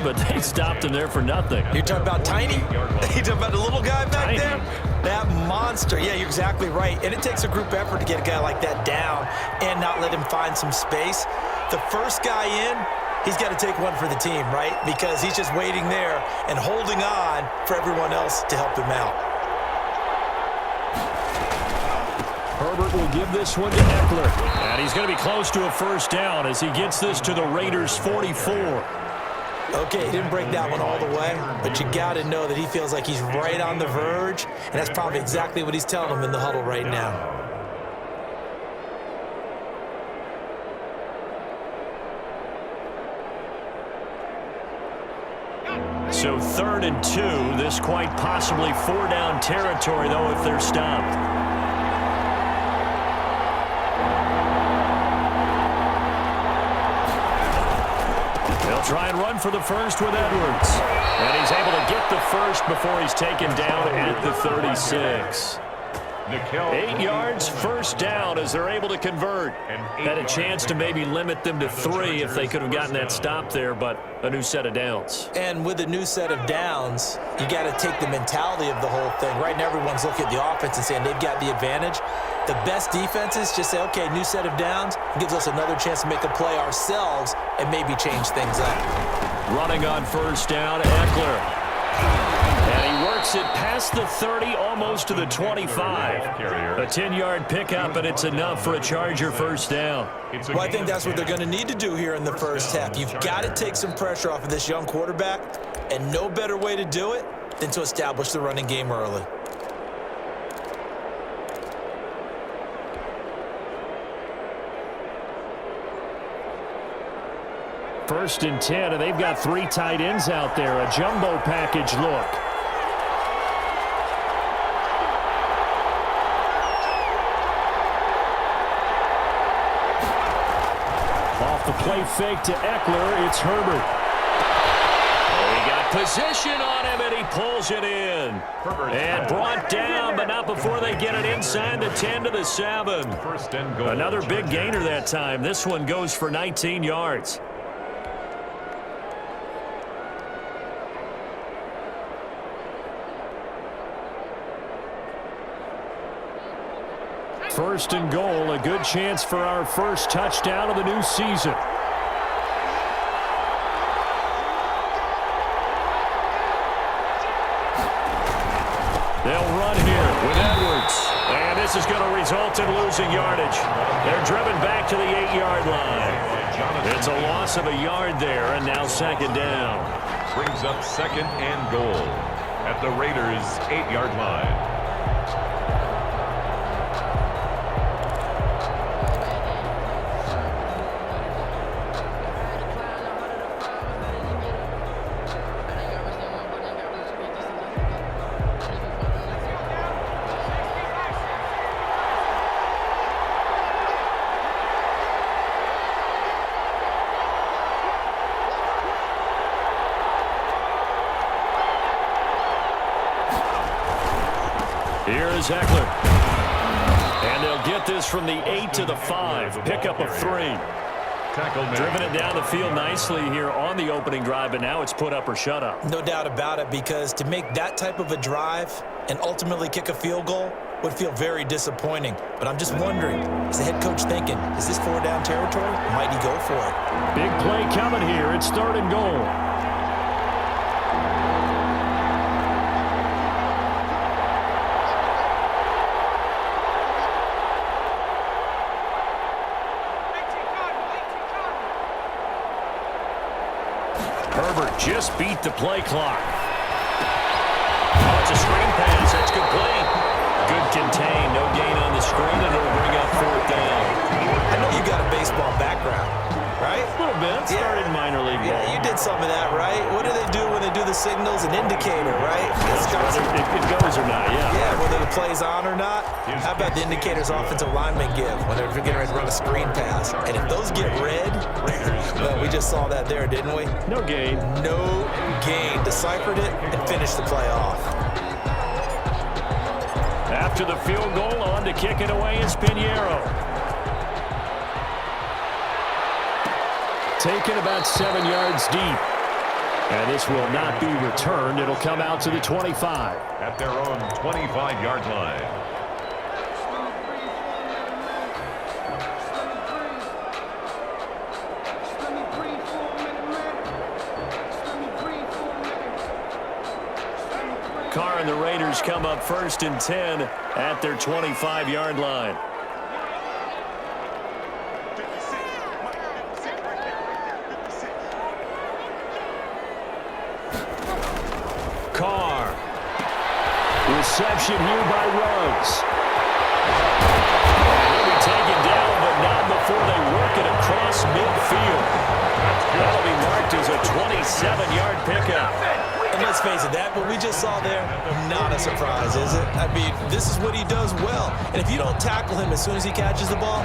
but they stopped him there for nothing. You're talking about Tiny? You're talking about the little guy back there? That monster. Yeah, you're exactly right. And it takes a group effort to get a guy like that down and not let him find some space. The first guy in, he's got to take one for the team, right? Because he's just waiting there and holding on for everyone else to help him out. Herbert will give this one to Eckler. And he's going to be close to a first down as he gets this to the Raiders' 44. Okay, he didn't break that one all the way, but you got to know that he feels like he's right on the verge, and that's probably exactly what he's telling them in the huddle right now. So 3rd and 2. This quite possibly 4-down territory, though, if they're stopped. Try and run for the first with Edwards. And he's able to get the first before he's taken down at the 36. 8 yards, first down as they're able to convert. Had a chance to maybe limit them to 3 if they could have gotten that stop there, but a new set of downs. And with a new set of downs, you got to take the mentality of the whole thing. Right now, everyone's looking at the offense and saying they've got the advantage. The best defenses just say, okay, new set of downs. It gives us another chance to make a play ourselves and maybe change things up. Running on first down, Eckler. And he works it past the 30, almost to the 25. A 10-yard pickup, and it's enough for a Charger first down. Well, I think that's what they're going to need to do here in the first half. You've got to take some pressure off of this young quarterback, and no better way to do it than to establish the running game early. First and 10, and they've got 3 tight ends out there. A jumbo package look. Off the play fake to Eckler, it's Herbert. Oh, he got position on him, and he pulls it in. And brought down, but not before they get it inside the 10 to the 7. Another big gainer that time. This one goes for 19 yards. First and goal, a good chance for our first touchdown of the new season. They'll run here with Edwards. And this is going to result in losing yardage. They're driven back to the 8-yard line. It's a loss of a yard there, and now second down. Brings up second and goal at the Raiders' 8-yard line. Here is Eckler. And they'll get this from the 8 to the 5. Pickup of 3. Driven it down the field nicely here on the opening drive, and now it's put up or shut up. No doubt about it, because to make that type of a drive and ultimately kick a field goal would feel very disappointing. But I'm just wondering, is the head coach thinking, is this 4-down territory? Might he go for it? Big play coming here. It's 3rd and goal. Herbert just beat the play clock. Oh, it's a screen pass. That's complete. Good contain. No gain on the screen, and it'll bring up 4th down. I know you got a baseball background, right? A little bit. Started minor league ball. Yeah, you did some of that, right? What do they do when they do the signals? An indicator, right? Whether it goes or not, yeah. Yeah, whether the play's on or not. How about the indicators offensive linemen give when they're getting ready to run a screen pass? And if those get red, well, we just saw that there, didn't we? No gain. No gain. Deciphered it and finished the play off. After the field goal, on to kick it away is Pinheiro. Taken about 7 yards deep. And this will not be returned. It'll come out to the 25. At their own 25-yard line. Carr and the Raiders come up 1st and 10 at their 25-yard line. Carr. Reception here by Ruggs. He'll be taken down, but not before they work it across midfield. That'll be marked as a 27-yard pickup. And let's face it, that what we just saw there, not a surprise, is it? I mean, this is what he does well. And if you don't tackle him as soon as he catches the ball,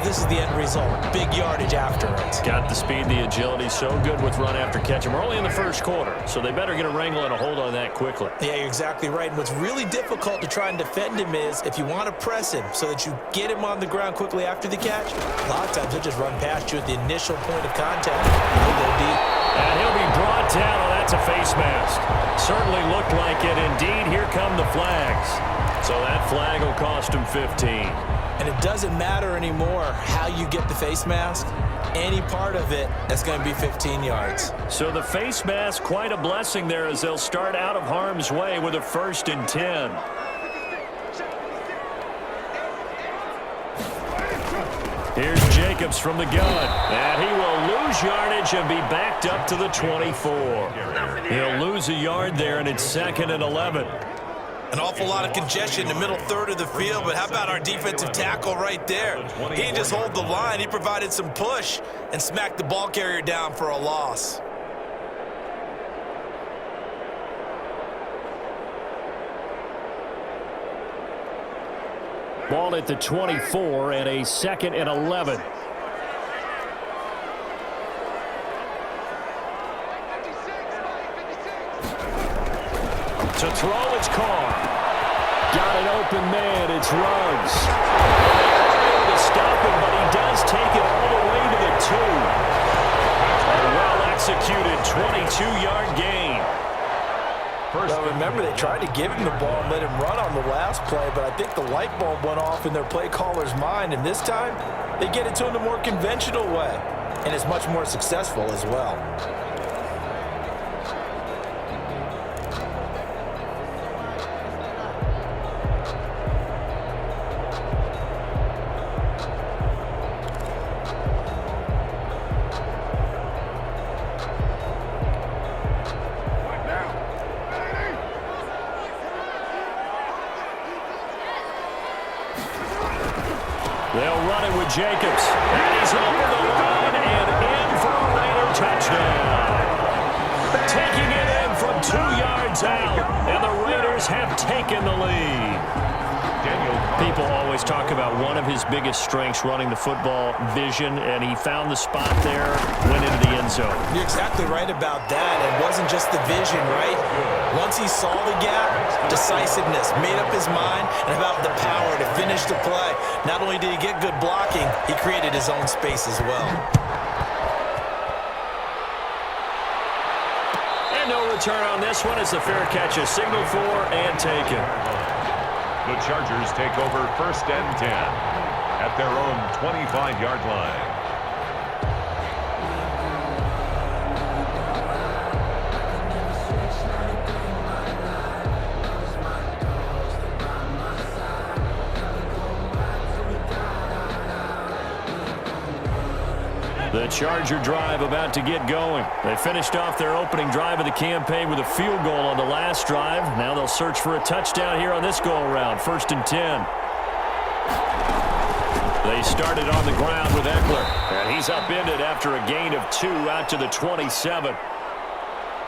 this is the end result. Big yardage afterwards. Got the speed, the agility, so good with run after catch. And we're only in the first quarter, so they better get a wrangle and a hold on that quickly. Yeah, you're exactly right. And what's really difficult to try and defend him is if you want to press him so that you get him on the ground quickly after the catch, a lot of times he'll just run past you at the initial point of contact. He'll go deep. And he'll be brought down. Oh, that's a face mask. Certainly looked like it. Indeed, here come the flags. So that flag will cost him 15. And it doesn't matter anymore how you get the face mask. Any part of it, that's going to be 15 yards. So the face mask, quite a blessing there as they'll start out of harm's way with a 1st and 10. Here's Jacobs from the gun. And he will lose yardage and be backed up to the 24. He'll lose a yard there, and it's 2nd and 11. An awful lot of congestion in the middle third of the field, but how about our defensive tackle right there? He didn't just hold the line. He provided some push and smacked the ball carrier down for a loss. Ball at the 24 and a 2nd and 11. To throw, it's Carr. Got an open man, it's Ruggs. Able to stop him, but he does take it all the way to the 2. A well-executed 22-yard gain. Well, remember, they tried to give him the ball and let him run on the last play, but I think the light bulb went off in their play caller's mind, and this time they get it to him the more conventional way, and it's much more successful as well. They'll run it with Jacobs. And he's over the line and in for a Raider touchdown. Taking it in from 2 yards out. And the Raiders have taken the lead. People always talk about one of his biggest strengths running the football, vision, and he found the spot there, went into the end zone. You're exactly right about that. It wasn't just the vision, right? Once he saw the gap, decisiveness, made up his mind, and about the power to finish the play. Not only did he get good blocking, he created his own space as well. And no return on this one as the fair catch is signaled for and taken. The Chargers take over 1st and 10 at their own 25-yard line. The Charger drive about to get going. They finished off their opening drive of the campaign with a field goal on the last drive. Now they'll search for a touchdown here on this go-around. 1st and 10. They started on the ground with Eckler. And he's upended after a gain of 2 out to the 27.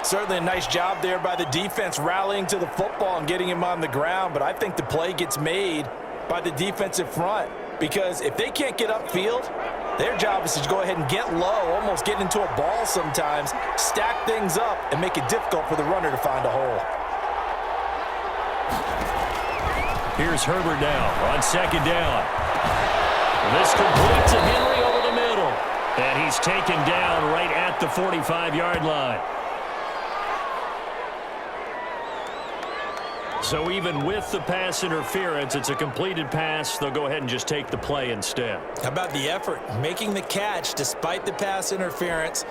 Certainly a nice job there by the defense rallying to the football and getting him on the ground. But I think the play gets made by the defensive front. Because if they can't get upfield, their job is to go ahead and get low, almost get into a ball sometimes, stack things up, and make it difficult for the runner to find a hole. Here's Herbert now on 2nd down. This completes to Henry over the middle. And he's taken down right at the 45-yard line. So even with the pass interference, it's a completed pass. They'll go ahead and just take the play instead. How about the effort? Making the catch despite the pass interference.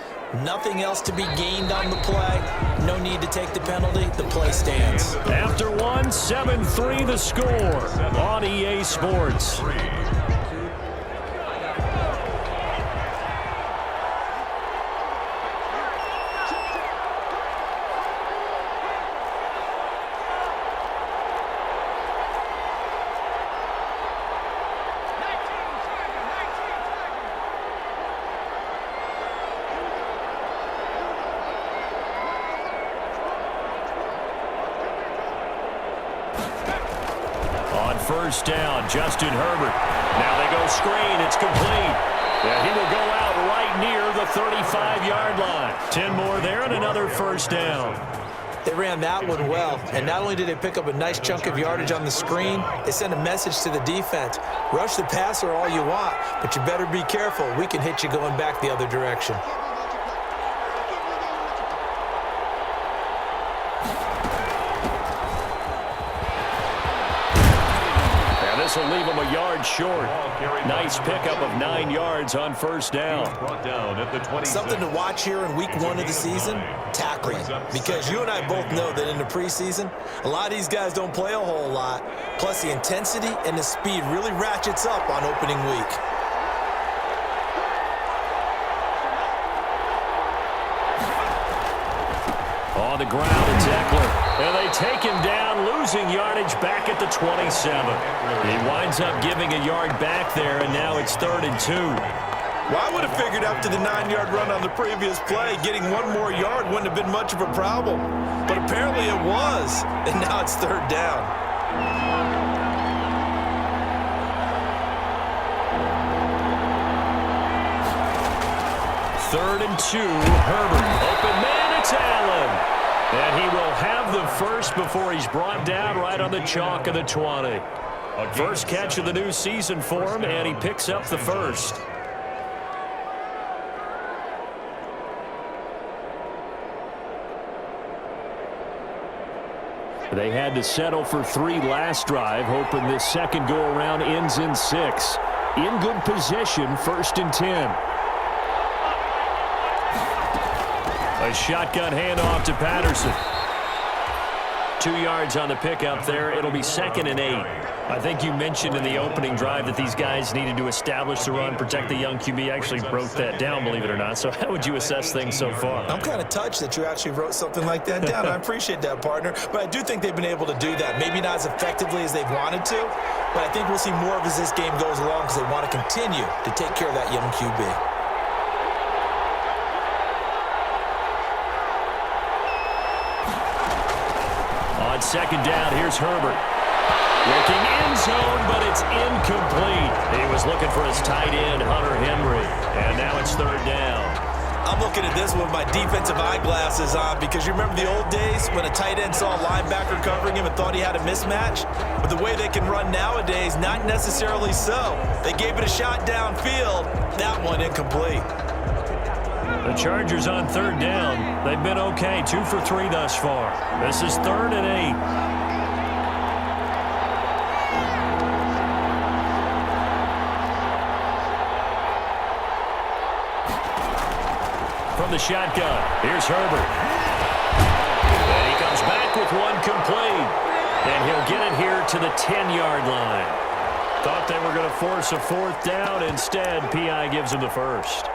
Nothing else to be gained on the play. No need to take the penalty. The play stands. After one, 7-3 the score on EA Sports. First down, Justin Herbert. Now they go screen. It's complete. And he will go out right near the 35-yard line. 10 more there and another first down. They ran that one well, and not only did they pick up a nice chunk of yardage on the screen, they sent a message to the defense. Rush the passer all you want, but you better be careful. We can hit you going back the other direction. This will leave him a yard short. Nice pickup of 9 yards on first down. Something to watch here in week 1 of the season, tackling. Because you and I both know that in the preseason, a lot of these guys don't play a whole lot. Plus the intensity and the speed really ratchets up on opening week. On the ground, it's Eckler. And they take him down, losing yardage back at the 27. He winds up giving a yard back there, and now it's 3rd and 2. Well, I would have figured after the 9-yard run on the previous play, getting 1 more yard wouldn't have been much of a problem. But apparently it was, and now it's 3rd down. Third and 2, Herbert. Open man, it's Allen. And he will have the first before he's brought down right on the chalk of the 20. First catch of the new season for him, and he picks up the first. They had to settle for 3 last drive, hoping this second go-around ends in 6. In good position, 1st and 10. A shotgun handoff to Patterson. 2 yards on the pickup there. It'll be 2nd and 8. I think you mentioned in the opening drive that these guys needed to establish the run, protect the young QB. I actually wrote that down, believe it or not. So how would you assess things so far? I'm kind of touched that you actually wrote something like that down. I appreciate that, partner. But I do think they've been able to do that. Maybe not as effectively as they've wanted to, but I think we'll see more of as this game goes along because they want to continue to take care of that young QB. On 2nd down, here's Herbert. Looking end zone, but it's incomplete. He was looking for his tight end, Hunter Henry. And now it's 3rd down. I'm looking at this with my defensive eyeglasses on because you remember the old days when a tight end saw a linebacker covering him and thought he had a mismatch? But the way they can run nowadays, not necessarily so. They gave it a shot downfield. That one incomplete. The Chargers on 3rd down. They've been okay, 2 for 3 thus far. This is 3rd and 8. From the shotgun, here's Herbert. And he comes back with one complete. And he'll get it here to the 10-yard line. Thought they were going to force a 4th down. Instead, P.I. gives him the first.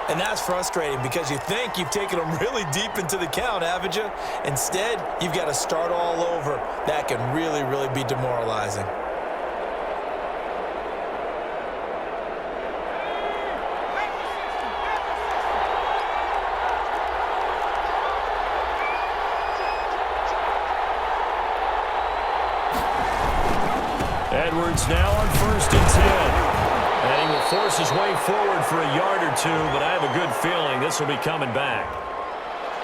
And that's frustrating because you think you've taken them really deep into the count, haven't you? Instead, you've got to start all over. That can really, really be demoralizing. Edwards now on 1st and 10. And he will force his way forward for a yard or 2, but I have a good feeling this will be coming back.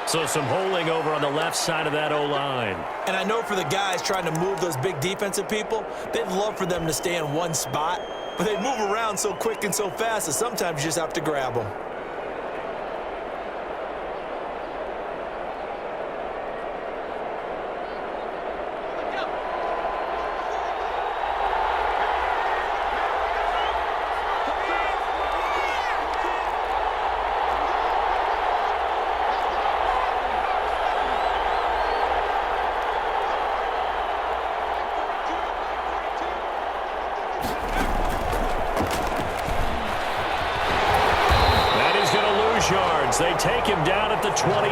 So some holding over on the left side of that O-line. And I know for the guys trying to move those big defensive people, they'd love for them to stay in one spot, but they move around so quick and so fast that sometimes you just have to grab them.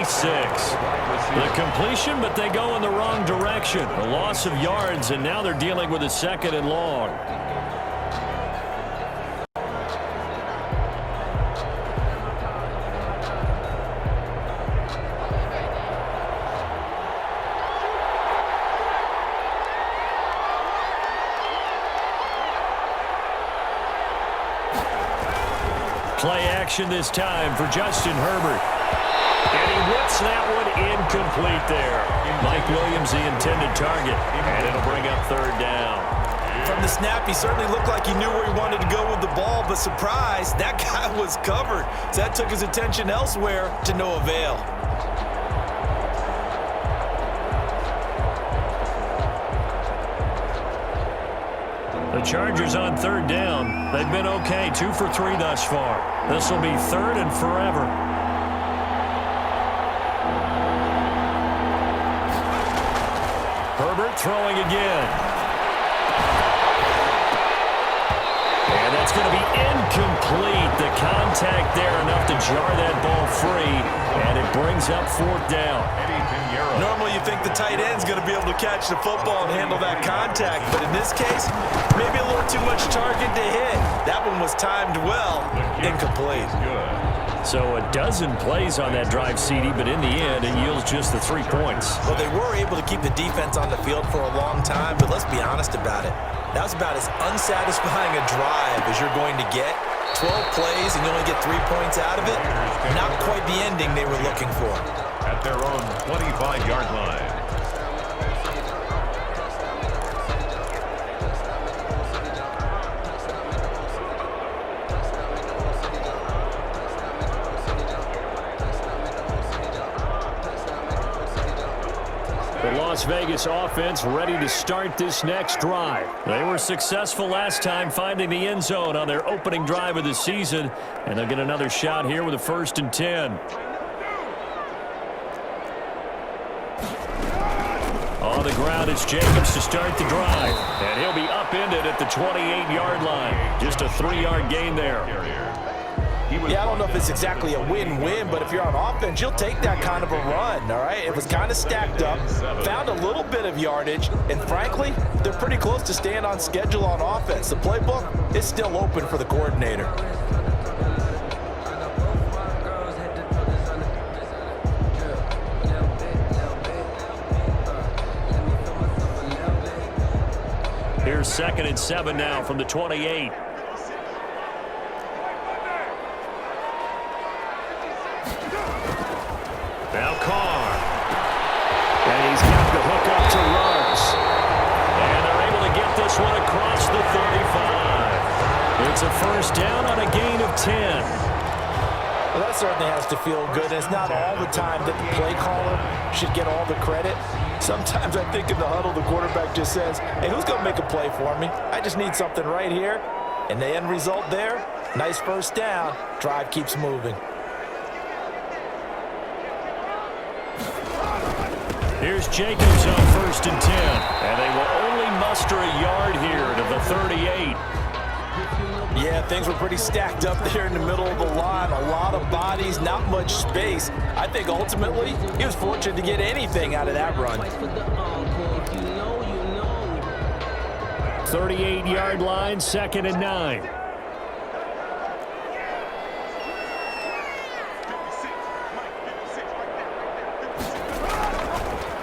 36. The completion, but they go in the wrong direction. A loss of yards, and now they're dealing with a 2nd and long. Play action this time for Justin Herbert. And he whips that one incomplete there. Mike Williams, the intended target. And it'll bring up 3rd down. From the snap, he certainly looked like he knew where he wanted to go with the ball, but surprise, that guy was covered. So that took his attention elsewhere to no avail. The Chargers on 3rd down. They've been okay, 2 for 3 thus far. This will be 3rd and forever. Herbert throwing again. And that's going to be incomplete. The contact there enough to jar that ball free, and it brings up 4th down. Normally you think the tight end's going to be able to catch the football and handle that contact, but in this case, maybe a little too much target to hit. That one was timed well, incomplete. So a dozen plays on that drive, CD, but in the end, it yields just the 3 points. Well, they were able to keep the defense on the field for a long time, but let's be honest about it. That was about as unsatisfying a drive as you're going to get. 12 plays and you only get 3 points out of it. Not quite the ending they were looking for. At their own 25-yard line. The Las Vegas offense ready to start this next drive. They were successful last time finding the end zone on their opening drive of the season, and they'll get another shot here with a 1st and 10. On the ground, it's Jacobs to start the drive. And he'll be upended at the 28-yard line. Just a 3-yard gain there. Yeah, I don't know if it's exactly a win-win, but if you're on offense, you'll take that kind of a run, all right? It was kind of stacked up, found a little bit of yardage, and frankly, they're pretty close to staying on schedule on offense. The playbook is still open for the coordinator. Here's 2nd and 7 now from the 28. Now Carr. And he's got the hook up to Ruggs. And they're able to get this one across the 35. It's a 1st down on a gain of 10. Well, that certainly has to feel good. And it's not all the time that the play caller should get all the credit. Sometimes I think in the huddle, the quarterback just says, hey, who's going to make a play for me? I just need something right here. And the end result there, nice 1st down. Drive keeps moving. Here's Jacobs on 1st and 10. And they will only muster a yard here to the 38. Yeah, things were pretty stacked up there in the middle of the line. A lot of bodies, not much space. I think ultimately he was fortunate to get anything out of that run. 38-yard line, 2nd and 9.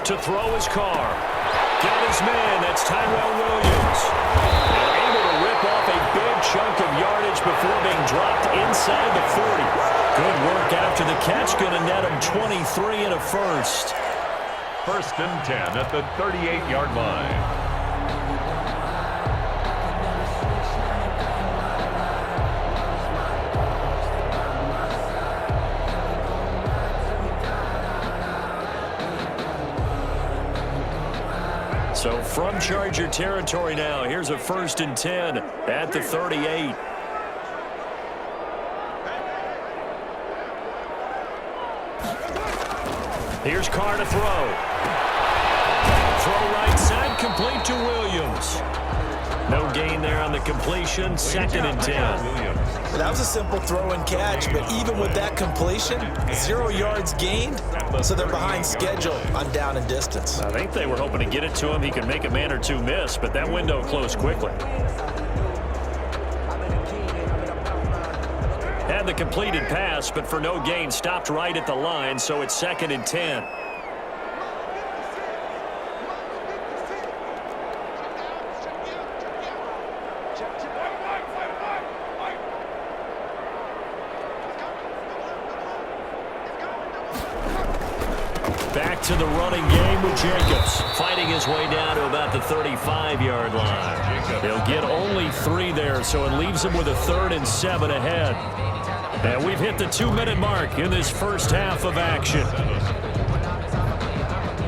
To throw his Carr. Got his man. That's Tyrell Williams. And able to rip off a big chunk of yardage before being dropped inside the 40. Good work after the catch. Going to net him 23 and a 1st. 1st and 10 at the 38-yard line. So from Charger territory now, here's a 1st and 10 at the 38. Here's Carr to throw. Throw right side, complete to Williams. No gain there on the completion. 2nd and 10. That was a simple throw and catch, but even with that completion, 0 yards gained, so they're behind schedule on down and distance. I think they were hoping to get it to him. He could make a man or two miss, but that window closed quickly. Had the completed pass, but for no gain, stopped right at the line, so it's 2nd and 10. Back to the running game with Jacobs, fighting his way down to about the 35-yard line. He'll get only 3 there, so it leaves him with a 3rd and 7 ahead. And we've hit the 2-minute mark in this first half of action.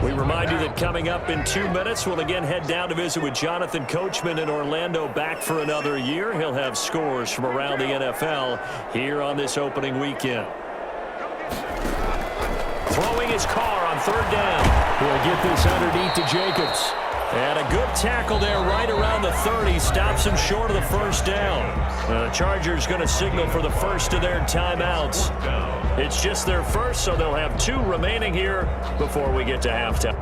We remind you that coming up in 2 minutes, we'll again head down to visit with Jonathan Coachman in Orlando, back for another year. He'll have scores from around the NFL here on this opening weekend. Throwing his car on 3rd down. He'll get this underneath to Jacobs. And a good tackle there right around the 30. Stops him short of the 1st down. The Chargers going to signal for the first of their timeouts. It's just their first, so they'll have 2 remaining here before we get to halftime.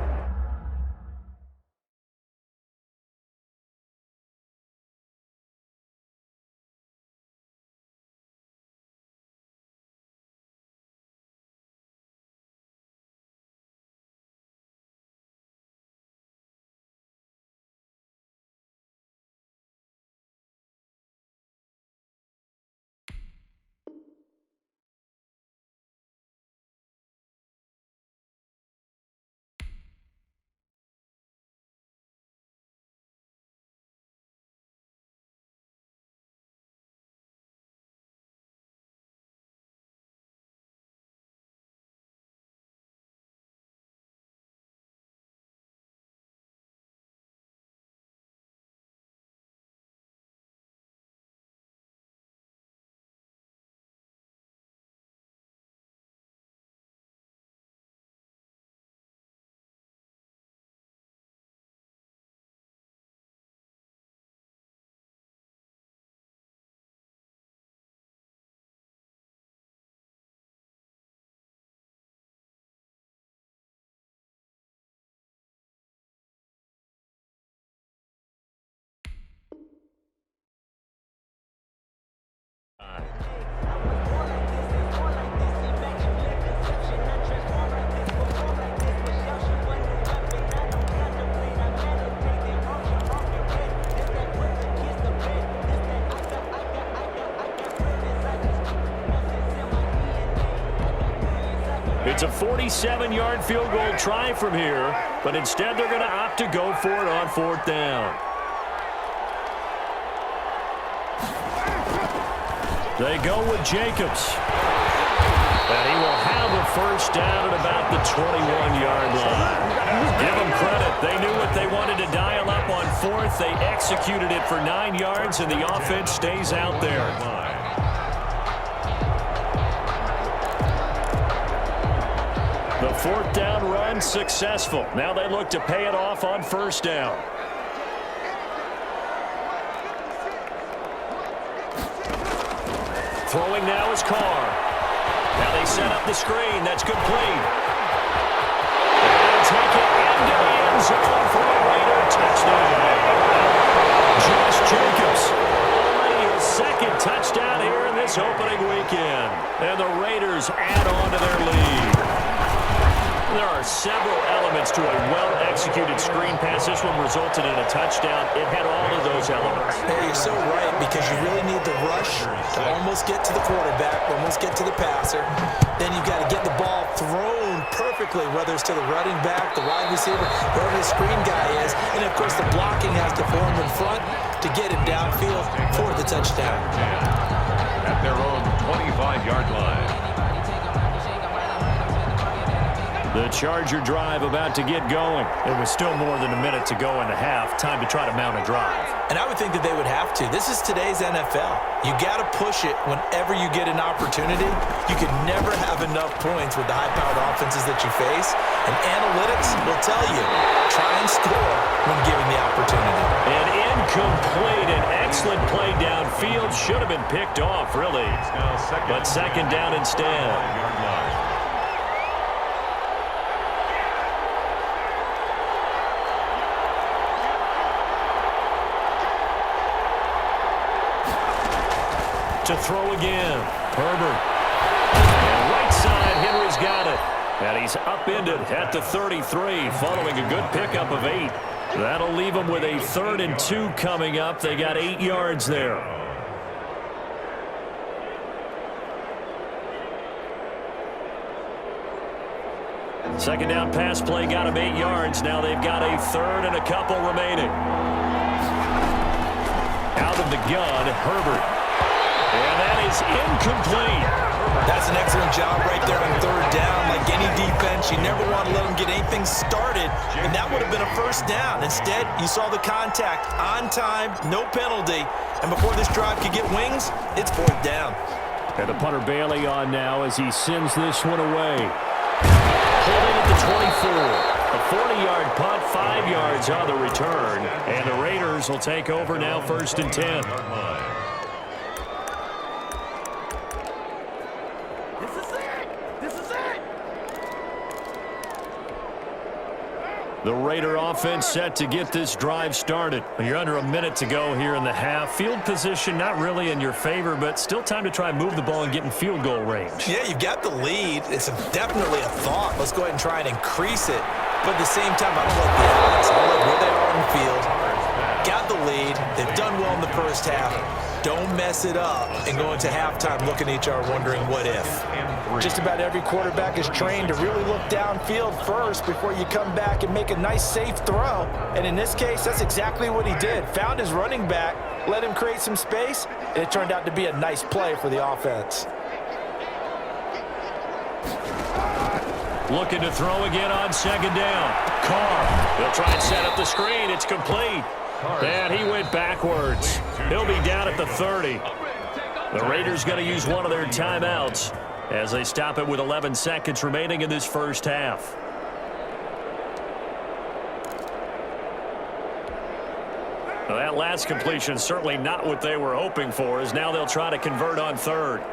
It's a 47-yard field goal try from here, but instead they're going to opt to go for it on 4th down. They go with Jacobs. And he will have a 1st down at about the 21-yard line. Give them credit. They knew what they wanted to dial up on 4th. They executed it for 9 yards, and the offense stays out there. The 4th down run successful. Now they look to pay it off on 1st down. Throwing now is Carr. Now they set up the screen. That's complete. And take it into the end zone for a Raider touchdown. Josh Jacobs, already his 2nd touchdown here in this opening weekend. And the Raiders add on to their lead. There are several elements to a well-executed screen pass. This one resulted in a touchdown. It had all of those elements. Hey, you're so right, because you really need the rush to almost get to the quarterback, almost get to the passer. Then you've got to get the ball thrown perfectly, whether it's to the running back, the wide receiver, whoever the screen guy is. And, of course, the blocking has to form in front to get him downfield for the touchdown. At their own 25-yard line. The Charger drive about to get going. It was still more than a minute to go in the half. Time to try to mount a drive. And I would think that they would have to. This is today's NFL. You got to push it whenever you get an opportunity. You can never have enough points with the high-powered offenses that you face. And analytics will tell you, try and score when given the opportunity. An incomplete and excellent play downfield. Should have been picked off, really. But second down instead. To throw again. Herbert. And right side, Henry's got it. And he's upended at the 33 following a good pickup of 8. That'll leave them with a 3rd and 2 coming up. They got 8 yards there. Second down pass play got him 8 yards. Now they've got a 3rd and a couple remaining. Out of the gun, Herbert. And that is incomplete. That's an excellent job right there on 3rd down. Like any defense, you never want to let them get anything started, and that would have been a 1st down. Instead, you saw the contact on time, no penalty, and before this drive could get wings, it's 4th down. And the punter Bailey on now as he sends this one away. Holding at the 24. A 40-yard punt, 5 yards on the return, and the Raiders will take over now 1st and 10. The Raider offense set to get this drive started. You're under a minute to go here in the half. Field position not really in your favor, but still time to try and move the ball and get in field goal range. Yeah, you've got the lead. It's definitely a thought. Let's go ahead and try and increase it. But at the same time, I don't like the odds. I like where they are on the field. Got the lead. They've done well in the 1st half. Don't mess it up and go into halftime looking at each other wondering what if. Just about every quarterback is trained to really look downfield first before you come back and make a nice, safe throw. And in this case, that's exactly what he did. Found his running back, let him create some space, and it turned out to be a nice play for the offense. Looking to throw again on 2nd down. Carr. They'll try and set up the screen. It's complete. And he went backwards. He'll be down at the 30. The Raiders going to use one of their timeouts as they stop it with 11 seconds remaining in this 1st half. Well, that last completion certainly not what they were hoping for, as now they'll try to convert on 3rd.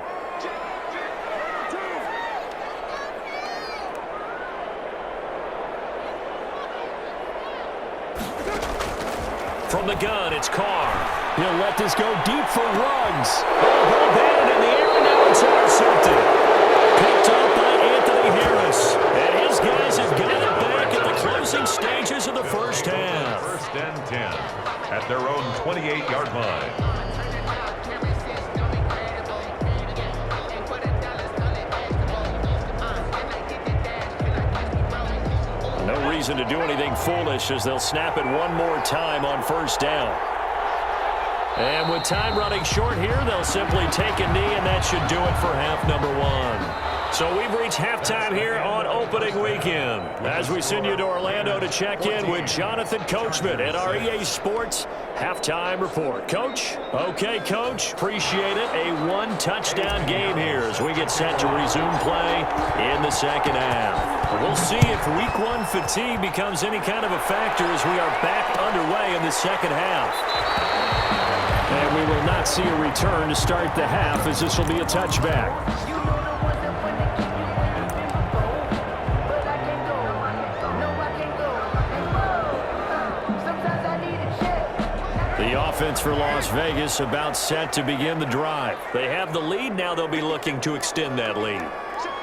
From the gun, it's Carr. He'll let this go deep for Ruggs. Ball batted in the air, and now it's intercepted. Picked up by Anthony Harris. And his guys have got it back at the closing stages of the 1st half. 1st and 10 at their own 28-yard line. No reason to do anything foolish as they'll snap it one more time on 1st down. And with time running short here, they'll simply take a knee, and that should do it for half number 1. So we've reached halftime here on opening weekend as we send you to Orlando to check in with Jonathan Coachman at our EA Sports Halftime Report. Coach? Okay, Coach. Appreciate it. A 1-touchdown game here as we get set to resume play in the 2nd half. We'll see if Week 1 fatigue becomes any kind of a factor as we are back underway in the 2nd half. And we will not see a return to start the half as this will be a touchback. The offense for Las Vegas about set to begin the drive. They have the lead. Now they'll be looking to extend that lead.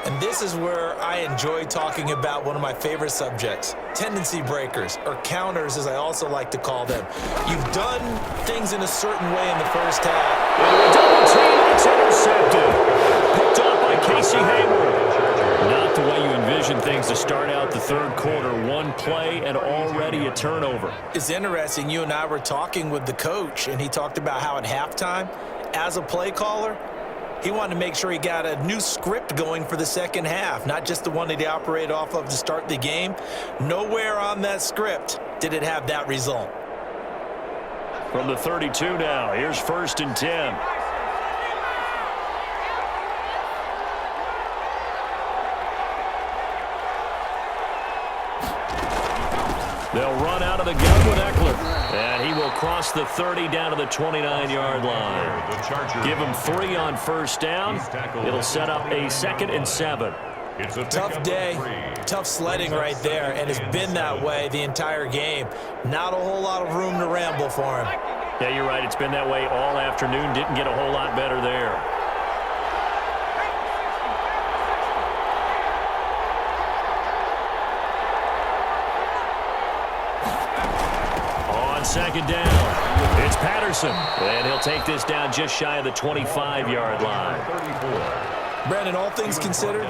And this is where I enjoy talking about one of my favorite subjects, tendency breakers, or counters as I also like to call them. You've done things in a certain way in the 1st half. And a double team, it's intercepted. Picked up by Casey Hayward. Not the way you envision things to start out the 3rd quarter. One play and already a turnover. It's interesting. You and I were talking with the coach, and he talked about how at halftime, as a play caller, He wanted to make sure he got a new script going for the second half, not just the one that he operated off of to start the game. Nowhere on that script did it have that result. From the 32 now, here's 1st and 10. They'll run out of the gun with Eckler. And he will cross the 30 down to the 29-yard line. Give him 3 on 1st down. It'll set up a 2nd and 7. It's a tough day, tough sledding right there, and it's been that way the entire game. Not a whole lot of room to ramble for him. Yeah, you're right. It's been that way all afternoon. Didn't get a whole lot better there. On 2nd down, it's Patterson. And he'll take this down just shy of the 25-yard line. Brandon, all things considered,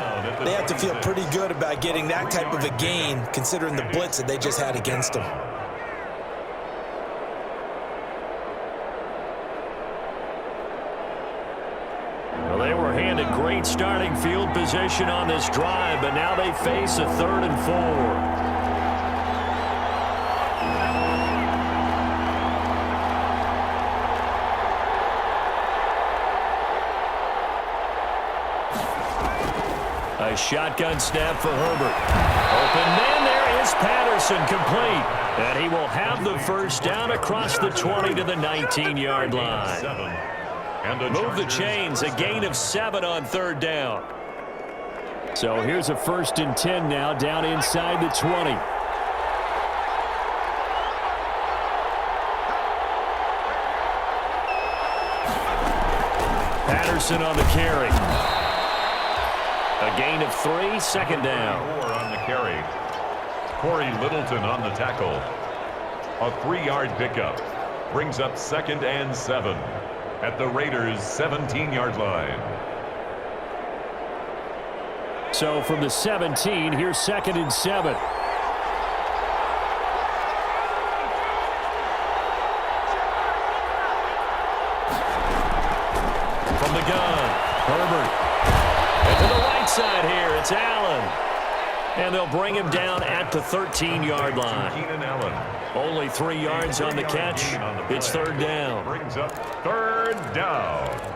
they have to feel pretty good about getting that type of a gain, considering the blitz that they just had against them. Well, they were handed great starting field position on this drive, but now they face a 3rd and 4. A shotgun snap for Herbert. Open man, there is Patterson, complete. And he will have the 1st down across the 20 to the 19-yard line. Move the chains, a gain of 7 on 3rd down. So here's a 1st and 10 now, down inside the 20. Patterson on the carry. A gain of 3, 2nd down. 4 on the carry. Corey Littleton on the tackle. A 3-yard pickup. Brings up 2nd and 7 at the Raiders' 17-yard line. So from the 17, here's 2nd and 7. From the gun, Herbert. And to the right side here, it's Allen. And they'll bring him down at the 13-yard line. Keenan Allen. Only 3 yards on the catch. It's 3rd down. Brings up 3rd down.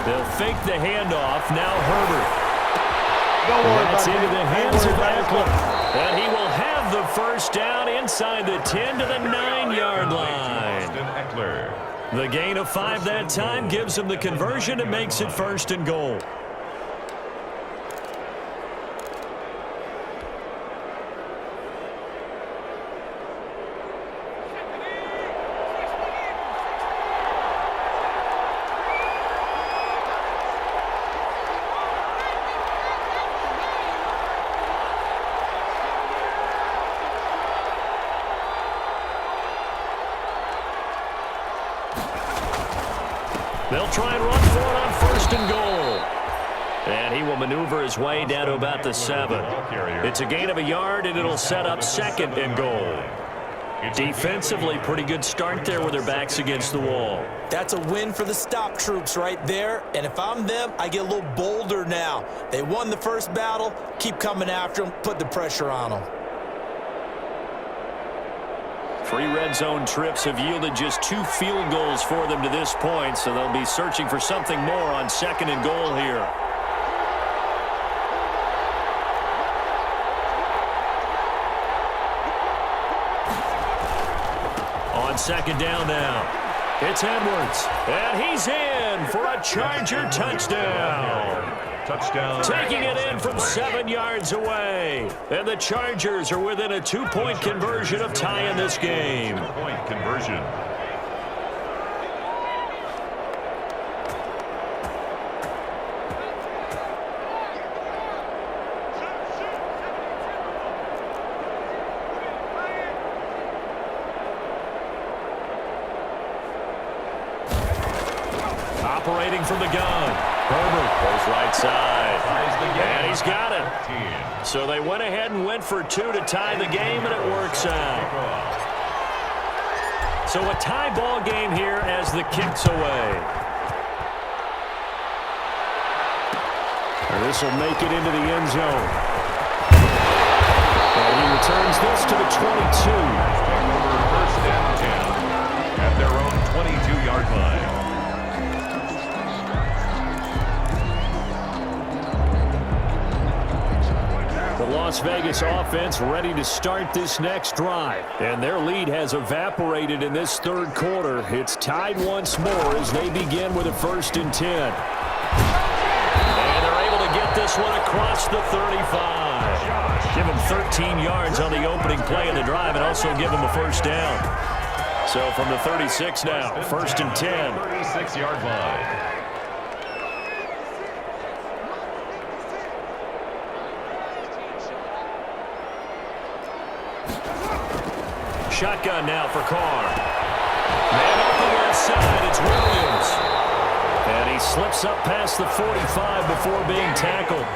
They'll fake the handoff. Now Herbert. That's into the hands of Eckler. And he will have the 1st down inside the 10 to the 9-yard line. The gain of 5 that time gives him the conversion and makes it 1st and goal. They'll try and run for it on 1st and goal. And he will maneuver his way down to about the 7. It's a gain of a yard, and it'll set up 2nd and goal. Defensively, pretty good start there with their backs against the wall. That's a win for the stop troops right there. And if I'm them, I get a little bolder now. They won the first battle. Keep coming after them. Put the pressure on them. 3 red zone trips have yielded just 2 field goals for them to this point, so they'll be searching for something more on 2nd and goal here. On 2nd down now, it's Edwards, and he's in for a Charger touchdown. Touchdown. Taking it in from 7 yards away. And the Chargers are within a 2-point conversion of tying this game. 2-point conversion. from the gun. Herbert goes right side. And he's got it. So they went ahead and went for 2 to tie the game, and it works out. So a tie ball game here as the kick's away. And this will make it into the end zone. And he returns this to the 22. First and 10 at their own 22-yard line. The Las Vegas offense ready to start this next drive. And their lead has evaporated in this third quarter. It's tied once more as they begin with a 1st and 10. And they're able to get this one across the 35. Give them 13 yards on the opening play of the drive and also give them a 1st down. So from the 36 now, 1st and 10. 36-yard line. Shotgun now for Carr. Man up the left side, it's Williams. And he slips up past the 45 before being tackled.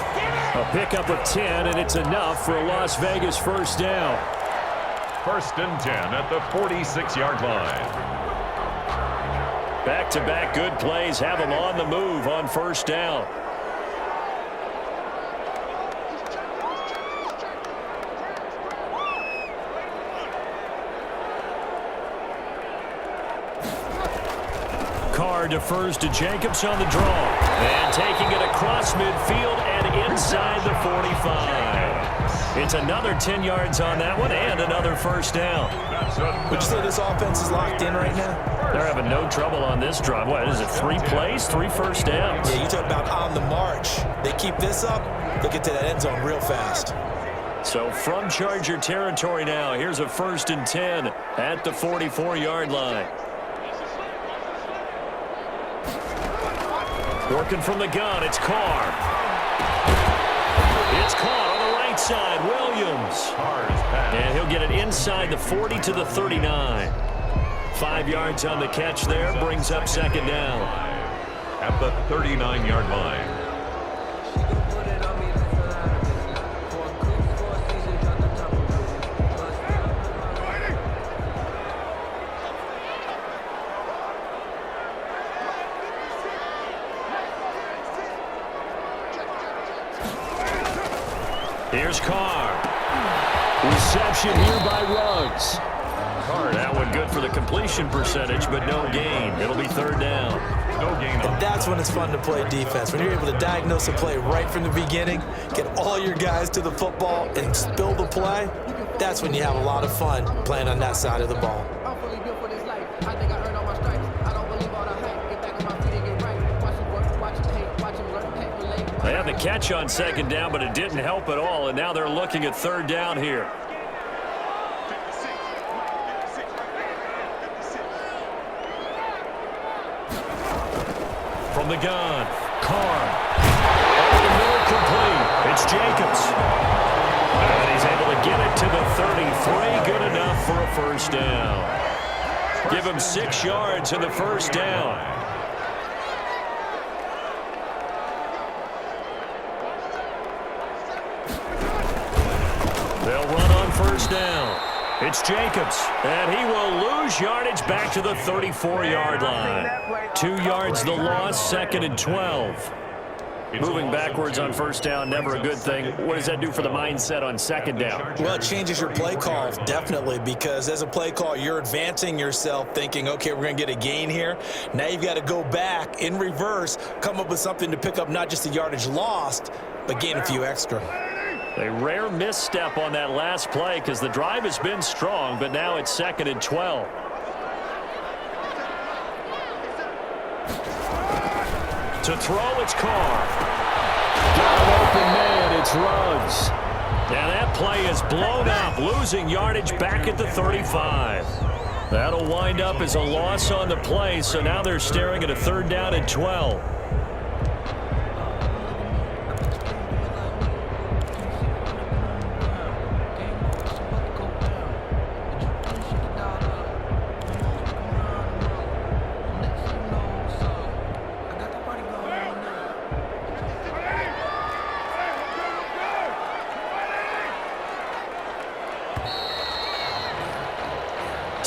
A pickup of 10, and it's enough for a Las Vegas 1st down. 1st and 10 at the 46-yard line. Back-to-back good plays have them on the move on 1st down. Carr defers to Jacobs on the draw. And taking it across midfield and inside the 45. It's another 10 yards on that one and another 1st down. Would you say this offense is locked in right now? They're having no trouble on this drive. What is it, 3 plays, 3 1st downs? Yeah, you talk about on the march. They keep this up, they'll get to that end zone real fast. So from Charger territory now, here's a 1st and 10 at the 44-yard line. Working from the gun, it's Carr. It's caught on the right side, Williams. And he'll get it inside the 40 to the 39. 5 yards on the catch there, brings up 2nd down. At the 39-yard line. Here's Carr. Reception here by Ruggs. Carr, that one good for the completion percentage, but no gain. It'll be 3rd down. No gain. And that's when it's fun to play defense. When you're able to diagnose a play right from the beginning, get all your guys to the football, and spill the play, that's when you have a lot of fun playing on that side of the ball. They had the catch on 2nd down, but it didn't help at all, and now they're looking at 3rd down here. From the gun, Carr. Over the middle, complete. It's Jacobs. And he's able to get it to the 33. Good enough for a 1st down. Give him 6 yards in the 1st down. They'll run on 1st down. It's Jacobs, and he will lose yardage back to the 34-yard line. 2 yards the loss, 2nd and 12. Moving backwards on 1st down, never a good thing. What does that do for the mindset on 2nd down? Well, it changes your play call, definitely, because as a play call, you're advancing yourself thinking, okay, we're going to get a gain here. Now you've got to go back in reverse, come up with something to pick up not just the yardage lost, but gain a few extra. A rare misstep on that last play because the drive has been strong, but now it's 2nd and 12. To throw, it's Carr. Got an open man, it's Ruggs. Now that play is blown up, losing yardage back at the 35. That'll wind up as a loss on the play, so now they're staring at a 3rd down and 12.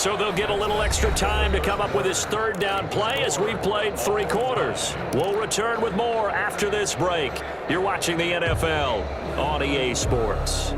So they'll get a little extra time to come up with his third down play as we've played 3 quarters. We'll return with more after this break. You're watching the NFL on EA Sports.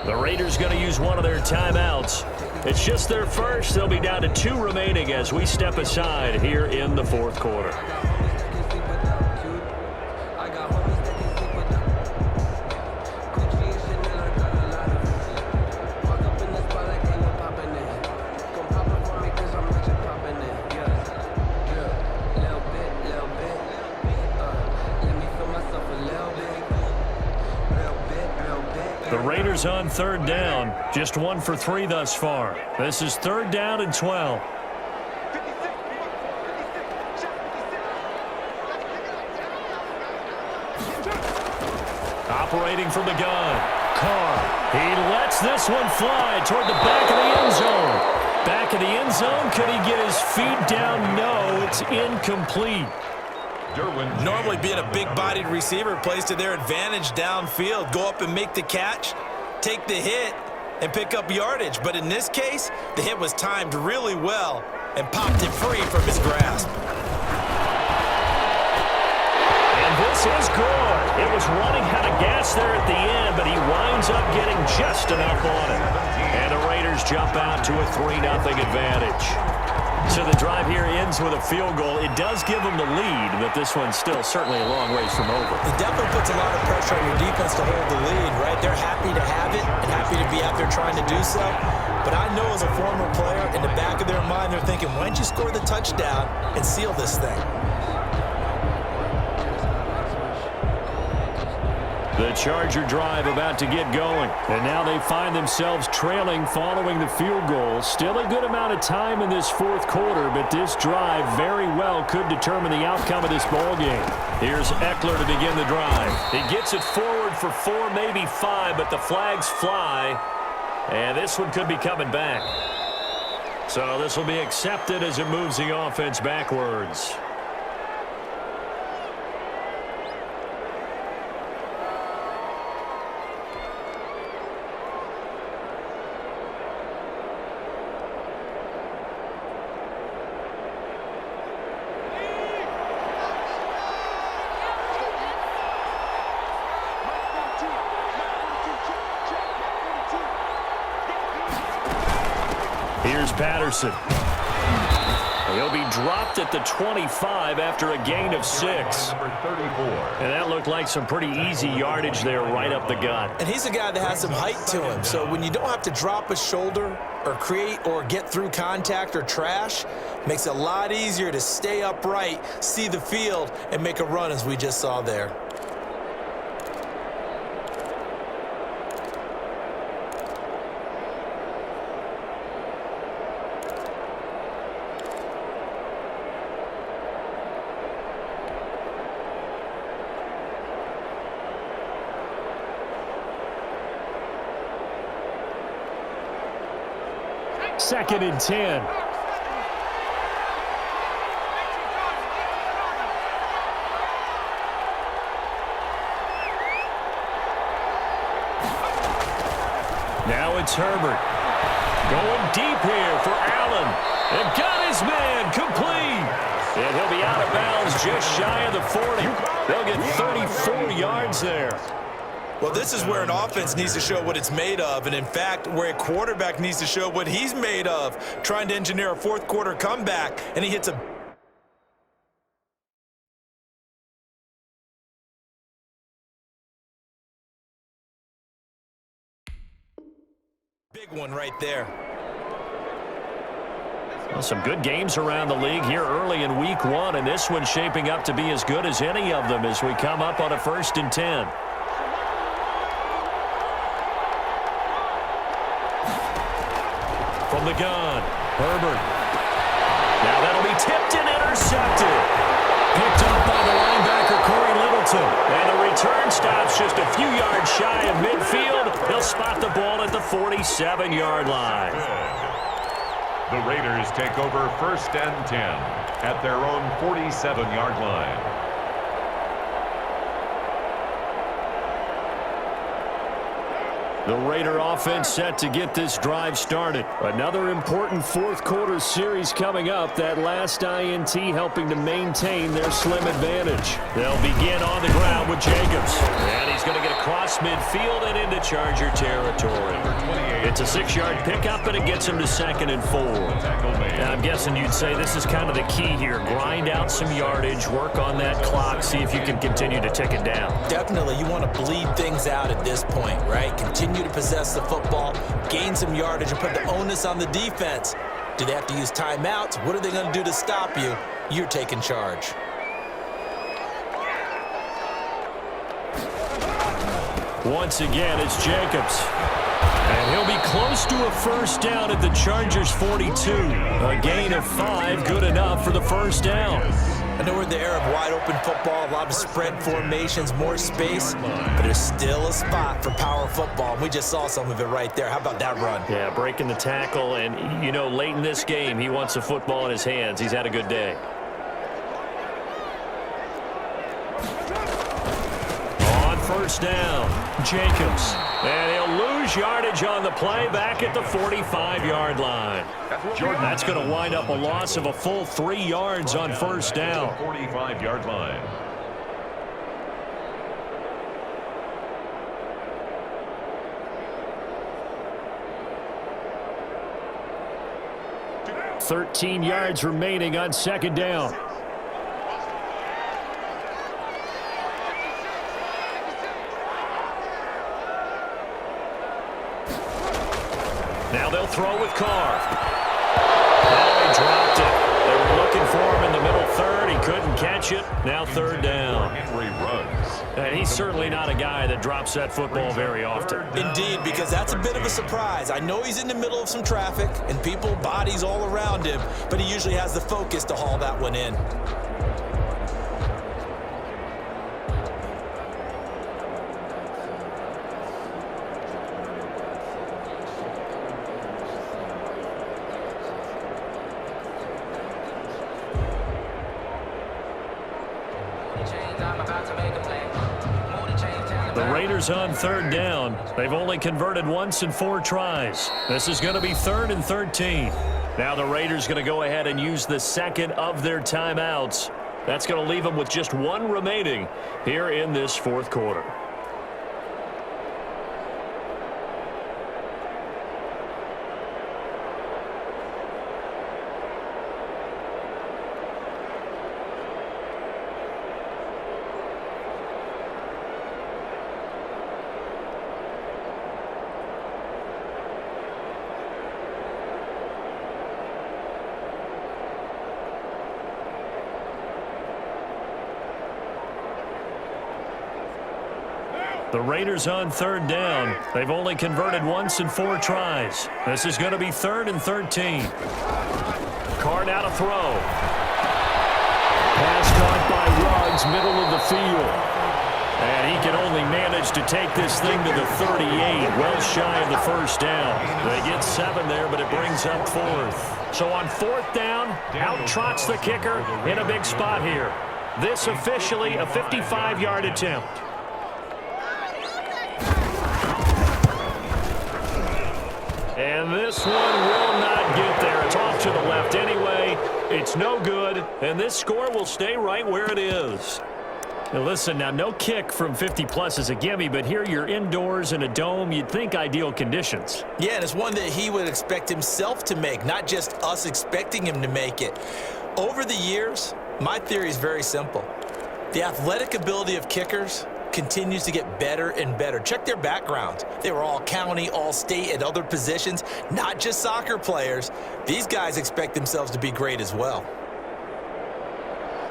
The Raiders going to use one of their timeouts. It's just their first. They'll be down to 2 remaining as we step aside here in the 4th quarter. The Raiders on 3rd down, just 1 for 3 thus far. This is 3rd down and 12. Operating from the gun, Carr. He lets this one fly toward the back of the end zone. Back of the end zone, could he get his feet down? No, it's incomplete. Normally being a big-bodied receiver plays to their advantage downfield. Go up and make the catch, take the hit, and pick up yardage. But in this case, the hit was timed really well and popped it free from his grasp. And this is good. It was running out of gas there at the end, but he winds up getting just enough on it. And the Raiders jump out to a 3-0 advantage. So the drive here ends with a field goal. It does give them the lead, but this one's still certainly a long ways from over. It definitely puts a lot of pressure on your defense to hold the lead, right? They're happy to have it and happy to be out there trying to do so. But I know as a former player, in the back of their mind, they're thinking, why don't you score the touchdown and seal this thing? The Charger drive about to get going. And now they find themselves trailing following the field goal. Still a good amount of time in this 4th quarter, but this drive very well could determine the outcome of this ball game. Here's Eckler to begin the drive. He gets it forward for 4, maybe 5, but the flags fly. And this one could be coming back. So this will be accepted as it moves the offense backwards. Here's Patterson. He'll be dropped at the 25 after a gain of 6. Number 34. And that looked like some pretty easy yardage there right up the gut. And he's a guy that has some height to him. So when you don't have to drop a shoulder or create or get through contact or trash, makes it a lot easier to stay upright, see the field, and make a run as we just saw there. Second and 10. Now it's Herbert. Going deep here for Allen. And got his man complete. And he'll be out of bounds just shy of the 40. They'll get 34 yards there. Well, this is where an offense needs to show what it's made of, and in fact, where a quarterback needs to show what he's made of, trying to engineer a 4th quarter comeback, and he hits a big one right there. Well, some good games around the league here early in week 1, and this one's shaping up to be as good as any of them as we come up on a 1st and 10. From the gun, Herbert. Now that'll be tipped and intercepted. Picked up by the linebacker, Corey Littleton. And the return stops just a few yards shy of midfield. He'll spot the ball at the 47-yard line. The Raiders take over 1st and 10 at their own 47-yard line. The Raider offense set to get this drive started. Another important fourth quarter series coming up. That last INT helping to maintain their slim advantage. They'll begin on the ground with Jacobs. And he's going to get across midfield and into Charger territory. It's a 6-yard pickup, and it gets him to 2nd and 4. Now, I'm guessing you'd say this is kind of the key here. Grind out some yardage, work on that clock, see if you can continue to tick it down. Definitely. You want to bleed things out at this point, right? Continue to possess the football, gain some yardage, and put the onus on the defense. Do they have to use timeouts? What are they going to do to stop you? You're taking charge. Once again, it's Jacobs. And he'll be close to a first down at the Chargers' 42. A gain of 5, good enough for the first down. I know we're in the era of wide-open football, a lot of spread formations, more space, but there's still a spot for power football. We just saw some of it right there. How about that run? Yeah, breaking the tackle, and, you know, late in this game, he wants the football in his hands. He's had a good day. On first down, Jacobs. And he'll lose yardage on the play back at the 45-yard line. That's going to wind up a loss of a full 3 yards on first down. 45-yard line. $13 yards remaining on 2nd down. Now they'll throw with Carr. Oh, he dropped it. They were looking for him in the middle third. He couldn't catch it. Now 3rd down. Henry runs. And he's certainly not a guy that drops that football very often. Indeed, because that's a bit of a surprise. I know he's in the middle of some traffic and people, bodies all around him, but he usually has the focus to haul that one in. The Raiders on 3rd down. They've only converted once in 4 tries. This is going to be 3rd and 13. Now the Raiders going to go ahead and use the 2nd of their timeouts. That's going to leave them with just 1 remaining here in this 4th quarter. The Raiders on 3rd down. They've only converted once in 4 tries. This is going to be 3rd and 13. Carr now to throw. Pass caught by Ruggs, middle of the field. And he can only manage to take this thing to the 38, well shy of the first down. They get 7 there, but it brings up 4th. So on 4th down, out trots the kicker in a big spot here. This officially a 55-yard attempt. And this one will not get there. It's off to the left anyway. It's no good, and this score will stay right where it is. Now listen, now no kick from 50-plus is a gimme, but here you're indoors in a dome. You'd think ideal conditions. Yeah, and it's one that he would expect himself to make, not just us expecting him to make it. Over the years, my theory is very simple. The athletic ability of kickers continues to get better and better. Check their background. They were all county, all state, and other positions, not just soccer players. These guys expect themselves to be great as well.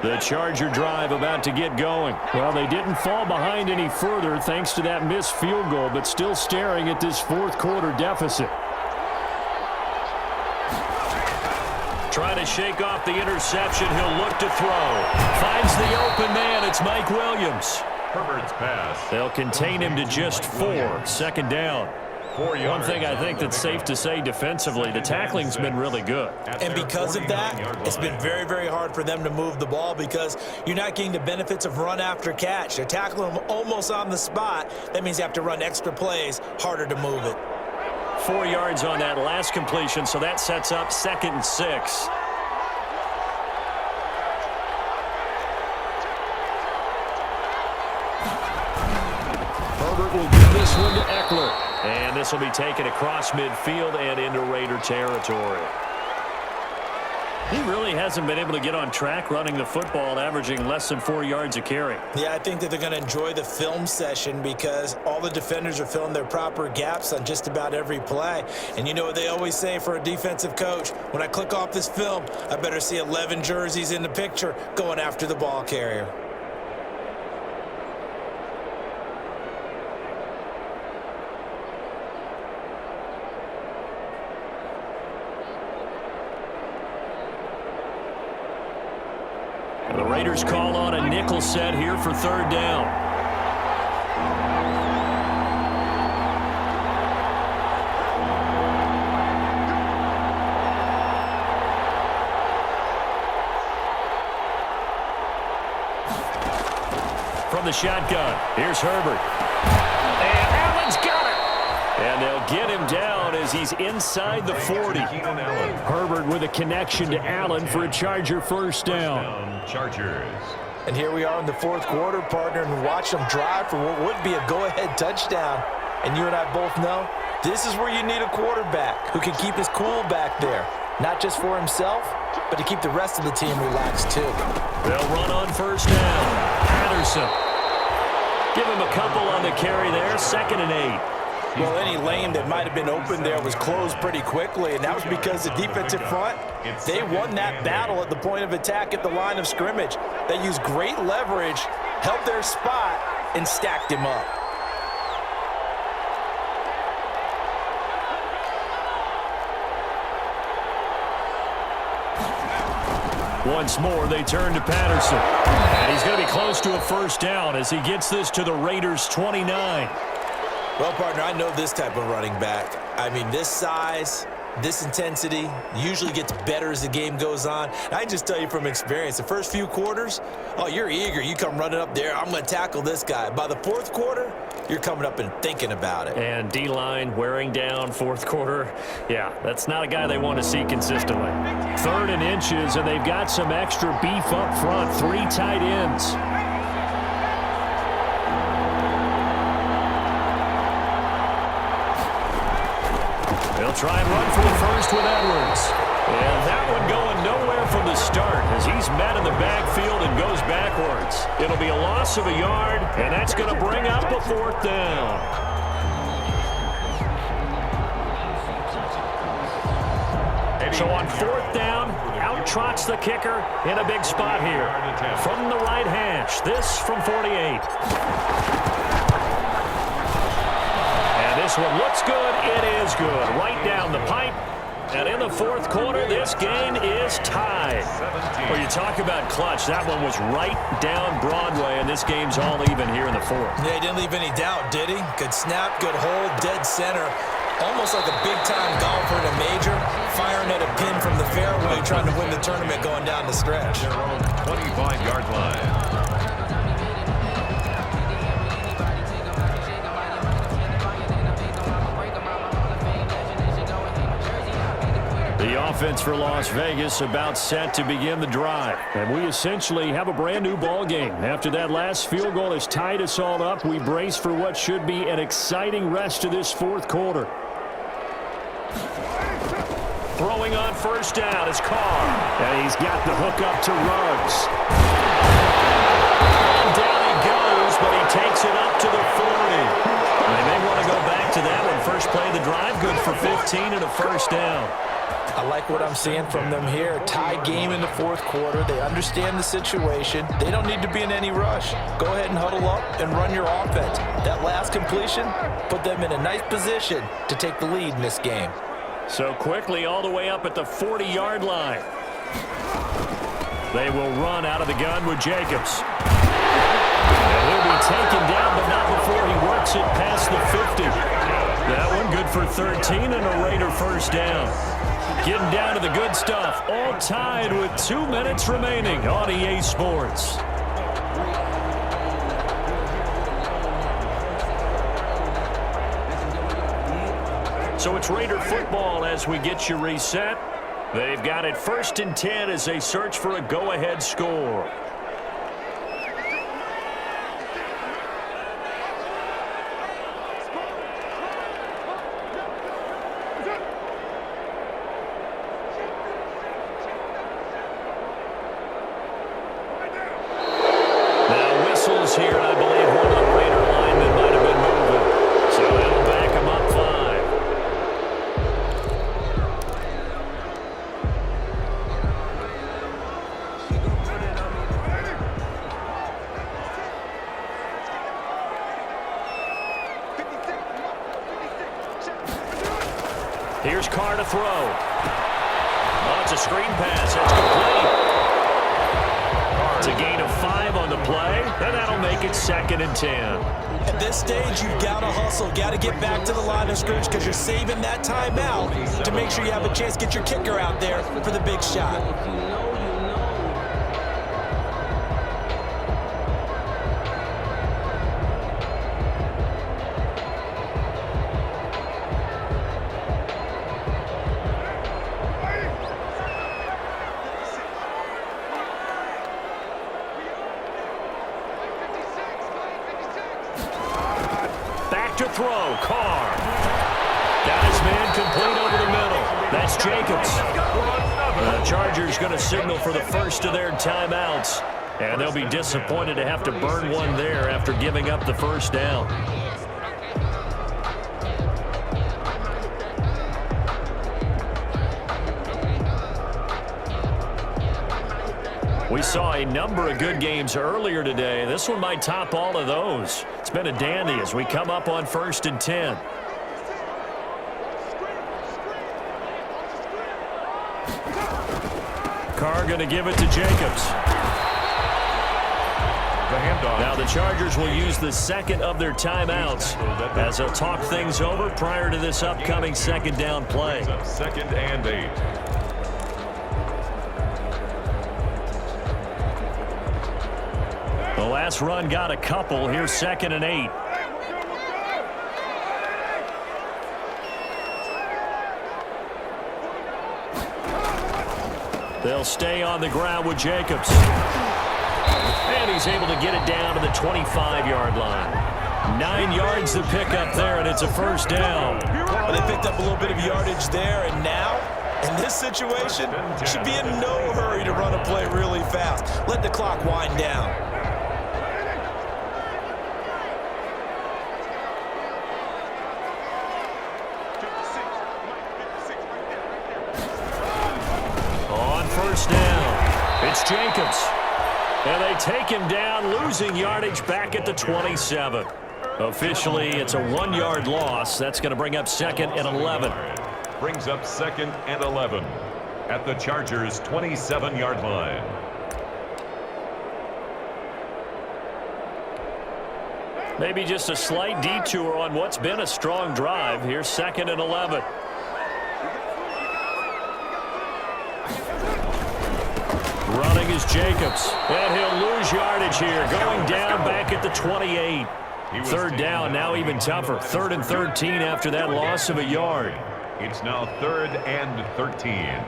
The Charger drive about to get going. Well, they didn't fall behind any further thanks to that missed field goal, but still staring at this 4th quarter deficit. Trying to shake off the interception. He'll look to throw. Finds the open man. It's Mike Williams. Herbert's pass. They'll contain him to just 4. Second down. One thing I think that's safe to say defensively, the tackling's been really good. And because of that, it's been very, very hard for them to move the ball because you're not getting the benefits of run after catch. They're tackling them almost on the spot. That means you have to run extra plays, harder to move it. 4 yards on that last completion, so that sets up 2nd and 6. Herbert will give this one to Eckler. And this will be taken across midfield and into Raider territory. He really hasn't been able to get on track running the football, averaging less than 4 yards a carry. Yeah, I think that they're going to enjoy the film session because all the defenders are filling their proper gaps on just about every play. And you know what they always say for a defensive coach? When I click off this film, I better see 11 jerseys in the picture going after the ball carrier. The Raiders call on a nickel set here for 3rd down. From the shotgun, here's Herbert. And Allen's got it. And they'll get him down as he's inside the 40. Herbert with a connection to Allen for a Charger 1st down. Chargers. And here we are in the 4th quarter, partner, and watch them drive for what would be a go-ahead touchdown. And you and I both know this is where you need a quarterback who can keep his cool back there, not just for himself, but to keep the rest of the team relaxed too. They'll run on 1st down. Patterson. Give him a couple on the carry there. 2nd and 8. Well, any lane that might have been open there was closed pretty quickly, and that was because the defensive front, they won that battle at the point of attack at the line of scrimmage. They used great leverage, held their spot, and stacked him up. Once more, they turn to Patterson. And he's going to be close to a 1st down as he gets this to the Raiders' 29. Well, partner, I know this type of running back. I mean, this size, this intensity usually gets better as the game goes on. And I can just tell you from experience, the first few quarters, oh, you're eager. You come running up there, I'm going to tackle this guy. By the 4th quarter, you're coming up and thinking about it. And D-line wearing down 4th quarter. Yeah, that's not a guy they want to see consistently. 3rd and inches, and they've got some extra beef up front. 3 tight ends. They'll try and run for the first with Edwards. And that one going nowhere from the start as he's met in the backfield and goes backwards. It'll be a loss of a yard, and that's going to bring up a 4th down. So on 4th down, out trots the kicker in a big spot here. From the right hash, this from 48. This one looks good. It is good. Right down the pipe. And in the 4th quarter, this game is tied. Well, you talk about clutch. That one was right down Broadway, and this game's all even here in the 4th. Yeah, he didn't leave any doubt, did he? Good snap, good hold, dead center. Almost like a big-time golfer in a major, firing at a pin from the fairway, trying to win the tournament going down the stretch. Their own 25-yard line. The offense for Las Vegas about set to begin the drive. And we essentially have a brand new ball game. After that last field goal has tied us all up, we brace for what should be an exciting rest of this 4th quarter. Throwing on 1st down is Carr. And he's got the hook up to Ruggs. And down he goes, but he takes it up to the 40. And they may want to go back to that one. First play of the drive, good for 15 and a 1st down. I like what I'm seeing from them here. Tie game in the 4th quarter. They understand the situation. They don't need to be in any rush. Go ahead and huddle up and run your offense. That last completion put them in a nice position to take the lead in this game. So quickly all the way up at the 40-yard line. They will run out of the gun with Jacobs. And he'll be taken down, but not before he works it past the 50. That one good for 13 and a Raider first down. Getting down to the good stuff. All tied with 2 minutes remaining on EA Sports. So it's Raider football as we get you reset. They've got it 1st and 10 as they search for a go-ahead score. Now whistles here, and I believe one of the Raider linemen might have been moving. So that'll back him up 5. Here's Carr to throw. Oh, it's a screen pass. It's complete. It's a gain of 5 on the play, and that'll make it 2nd and 10. At this stage, you've got to hustle. Got to get back to the line of scrimmage because you're saving that timeout to make sure you have a chance to get your kicker out there for the big shot. To throw, Carr. Got his man complete over the middle. That's Jacobs. The Chargers going to signal for the first of their timeouts. And they'll be disappointed to have to burn one there after giving up the first down. We saw a number of good games earlier today. This one might top all of those. It's been a dandy as we come up on 1st and 10. Carr going to give it to Jacobs. The handoff. Now the Chargers will use the 2nd of their timeouts as they'll talk things over prior to this upcoming 2nd down play. 2nd and 8. The last run got a couple. Here's 2nd and 8. They'll stay on the ground with Jacobs. And he's able to get it down to the 25-yard line. 9 yards to pick up there, and it's a first down. Well, they picked up a little bit of yardage there, and now, in this situation, should be in no hurry to run a play really fast. Let the clock wind down. First down. It's Jacobs. And they take him down, losing yardage back at the 27. Officially, it's a 1-yard loss. That's going to bring up 2nd and 11. Brings up 2nd and 11 at the Chargers' 27-yard line. Maybe just a slight detour on what's been a strong drive. Here's 2nd and 11. Running is Jacobs, and he'll lose yardage here, going down back at the 28. 3rd down, now even tougher. 3rd and 13 after that loss of a yard. It's now 3rd and 13.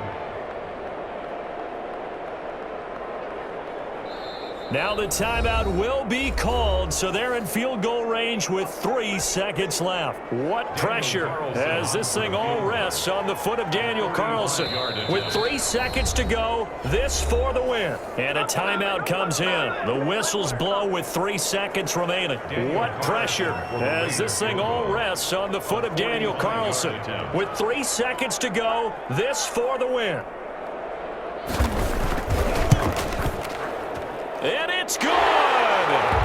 Now the timeout will be called, so they're in field goal range with 3 seconds left. What pressure as this thing all rests on the foot of Daniel Carlson. With 3 seconds to go, this for the win. And a timeout comes in. The whistles blow with 3 seconds remaining. What pressure as this thing all rests on the foot of Daniel Carlson. With 3 seconds to go, this for the win. And it's good!